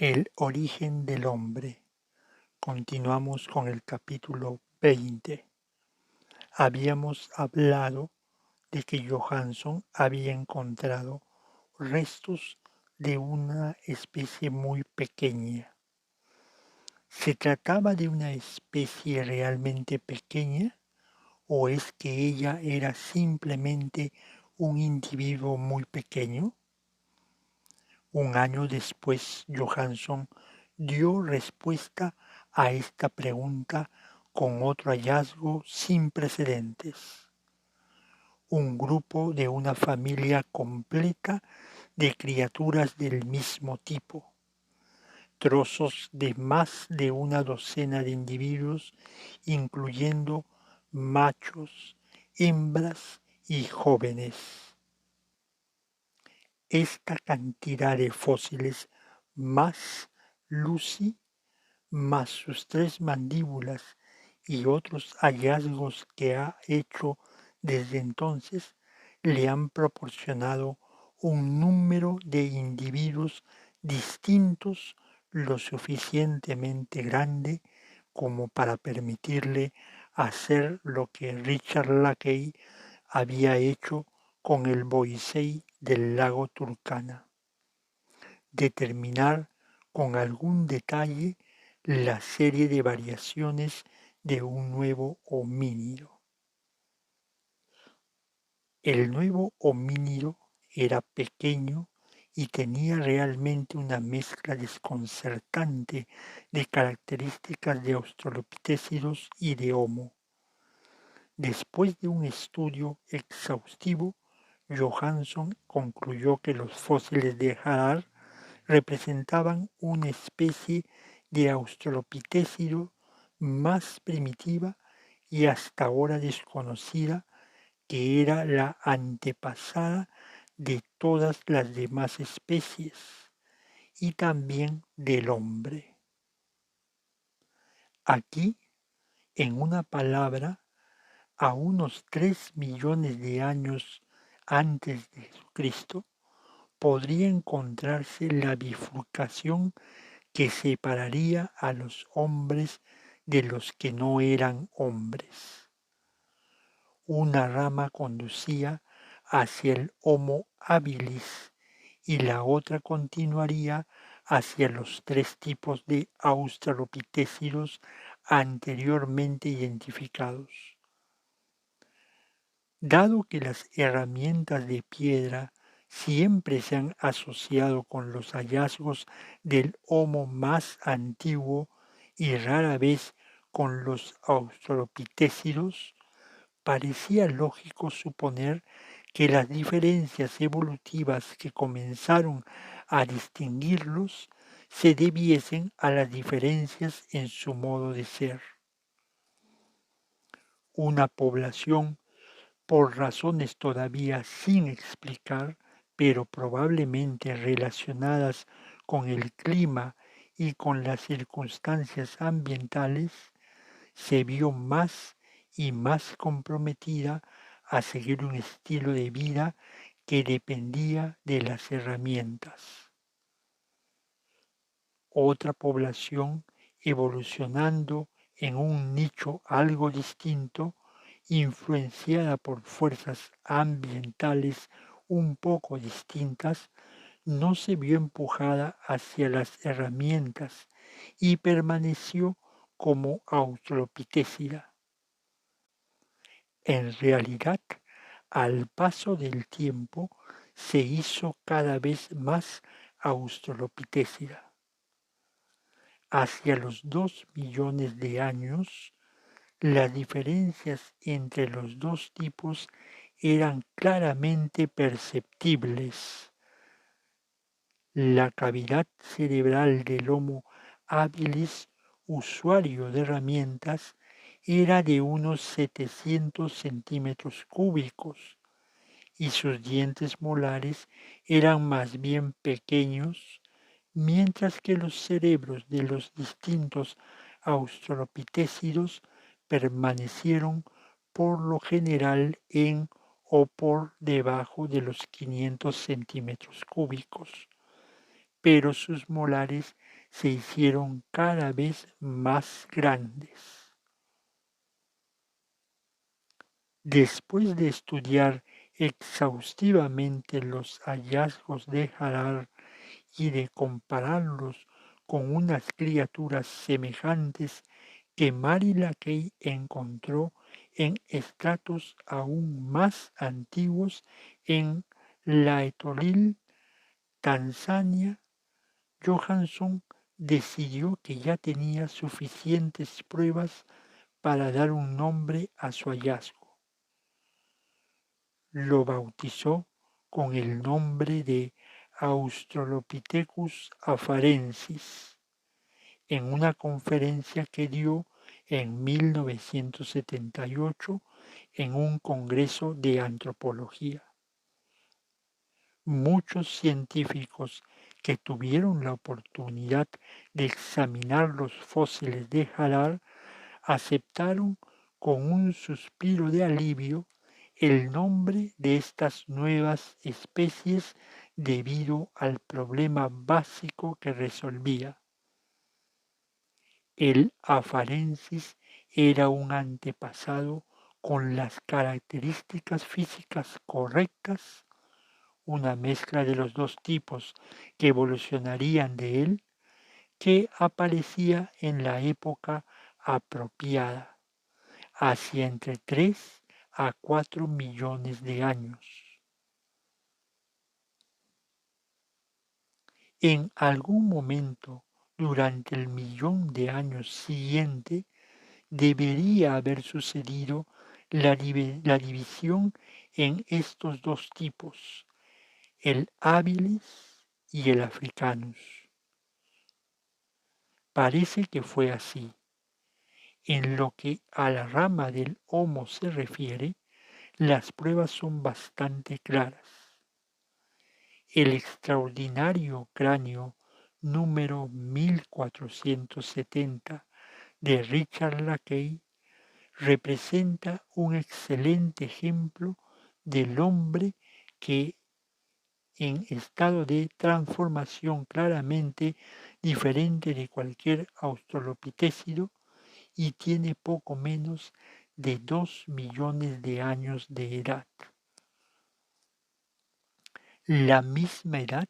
El origen del hombre. Continuamos con el capítulo 20. Habíamos hablado de que Johanson había encontrado restos de una especie muy pequeña. ¿Se trataba de una especie realmente pequeña o es que ella era simplemente un individuo muy pequeño? Un año después, Johanson dio respuesta a esta pregunta con otro hallazgo sin precedentes. Un grupo de una familia completa de criaturas del mismo tipo, trozos de más de una docena de individuos, incluyendo machos, hembras y jóvenes. Esta cantidad de fósiles más Lucy, más sus tres mandíbulas y otros hallazgos que ha hecho desde entonces, le han proporcionado un número de individuos distintos lo suficientemente grande como para permitirle hacer lo que Richard Leakey había hecho con el Boisei del lago Turkana: determinar con algún detalle la serie de variaciones de un nuevo homínido. El nuevo homínido era pequeño y tenía realmente una mezcla desconcertante de características de australopithecines y de Homo. Después de un estudio exhaustivo, Johanson concluyó que los fósiles de Harald representaban una especie de australopithecine más primitiva y hasta ahora desconocida, que era la antepasada de todas las demás especies y también del hombre. Aquí, en una palabra, a unos 3 millones de años antes de Jesucristo, podría encontrarse la bifurcación que separaría a los hombres de los que no eran hombres. Una rama conducía hacia el Homo habilis y la otra continuaría hacia los tres tipos de australopithecines anteriormente identificados. Dado que las herramientas de piedra siempre se han asociado con los hallazgos del Homo más antiguo y rara vez con los australopithecines, parecía lógico suponer que las diferencias evolutivas que comenzaron a distinguirlos se debiesen a las diferencias en su modo de ser. Una población, por razones todavía sin explicar, pero probablemente relacionadas con el clima y con las circunstancias ambientales, se vio más y más comprometida a seguir un estilo de vida que dependía de las herramientas. Otra población, evolucionando en un nicho algo distinto, influenciada por fuerzas ambientales un poco distintas, no se vio empujada hacia las herramientas y permaneció como australopithecida. En realidad, al paso del tiempo, se hizo cada vez más australopithecida. Hacia los 2 millones de años, las diferencias entre los dos tipos eran claramente perceptibles. La cavidad cerebral del Homo habilis, usuario de herramientas, era de unos 700 centímetros cúbicos y sus dientes molares eran más bien pequeños, mientras que los cerebros de los distintos australopithecines permanecieron por lo general en o por debajo de los 500 centímetros cúbicos, pero sus molares se hicieron cada vez más grandes. Después de estudiar exhaustivamente los hallazgos de Harald y de compararlos con unas criaturas semejantes que Mary Lackey encontró en estratos aún más antiguos en Laetolil, Tanzania, Johansson decidió que ya tenía suficientes pruebas para dar un nombre a su hallazgo. Lo bautizó con el nombre de Australopithecus afarensis en una conferencia que dio en 1978 en un congreso de antropología. Muchos científicos que tuvieron la oportunidad de examinar los fósiles de Harald aceptaron con un suspiro de alivio el nombre de estas nuevas especies debido al problema básico que resolvía. El afarensis era un antepasado con las características físicas correctas, una mezcla de los dos tipos que evolucionarían de él, que aparecía en la época apropiada, hacia entre 3 a 4 millones de años. En algún momento durante el millón de años siguiente debería haber sucedido la división en estos dos tipos, el habilis y el africanus. Parece que fue así. En lo que a la rama del Homo se refiere, las pruebas son bastante claras. El extraordinario cráneo número 1470 de Richard Lackey representa un excelente ejemplo del hombre que en estado de transformación claramente diferente de cualquier australopithecino y tiene poco menos de 2 millones de años de edad. La misma edad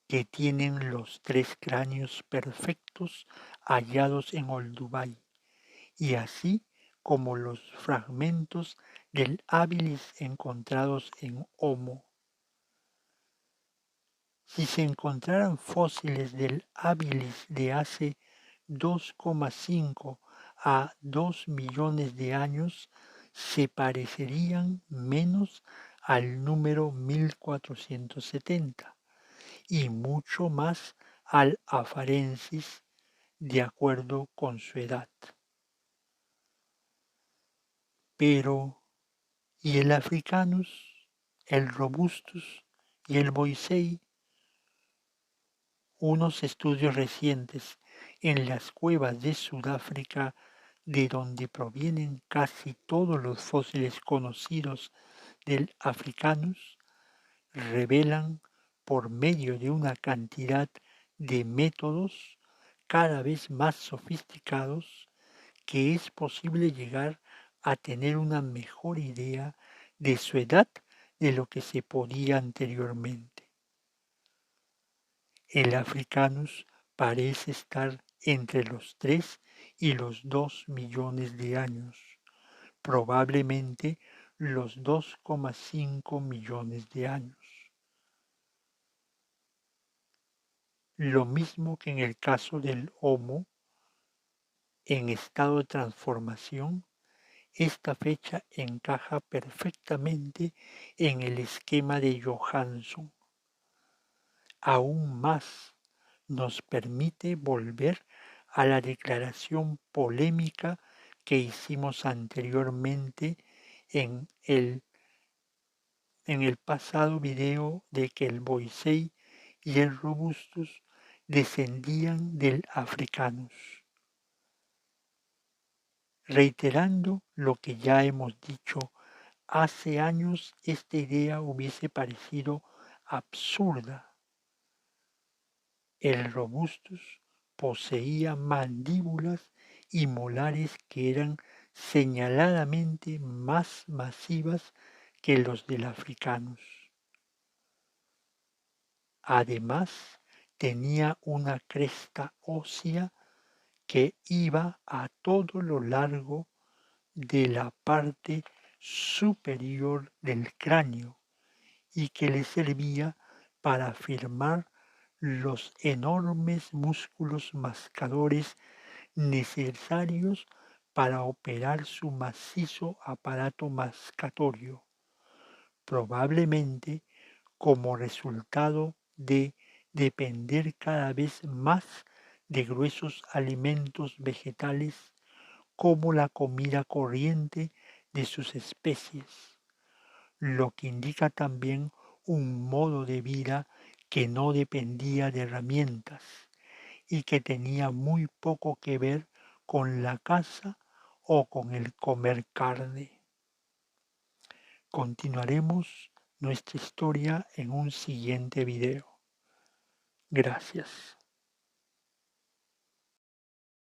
que tienen los 3 cráneos perfectos hallados en Olduvai, y así como los fragmentos del habilis encontrados en Homo. Si se encontraran fósiles del habilis de hace 2,5 a 2 millones de años, se parecerían menos al número 1470 y mucho más al afarensis de acuerdo con su edad. Pero, ¿y el africanus, el robustus y el boisei? Unos estudios recientes en las cuevas de Sudáfrica, de donde provienen casi todos los fósiles conocidos del africanus, revelan por medio de una cantidad de métodos cada vez más sofisticados que es posible llegar a tener una mejor idea de su edad de lo que se podía anteriormente. El africanus parece estar entre los 3 y los 2 millones de años, probablemente los 2,5 millones de años. Lo mismo que en el caso del Homo, en estado de transformación, esta fecha encaja perfectamente en el esquema de Johansson. Aún más nos permite volver a la declaración polémica que hicimos anteriormente en el pasado video de que el Boisei y el Robustus descendían del Africanus. Reiterando lo que ya hemos dicho, hace años esta idea hubiese parecido absurda. El robustus poseía mandíbulas y molares que eran señaladamente más masivas que los del africanus. Además, tenía una cresta ósea que iba a todo lo largo de la parte superior del cráneo y que le servía para firmar los enormes músculos mascadores necesarios para operar su macizo aparato mascatorio, probablemente como resultado de depender cada vez más de gruesos alimentos vegetales como la comida corriente de sus especies, lo que indica también un modo de vida que no dependía de herramientas y que tenía muy poco que ver con la caza o con el comer carne. Continuaremos nuestra historia en un siguiente video. Gracias.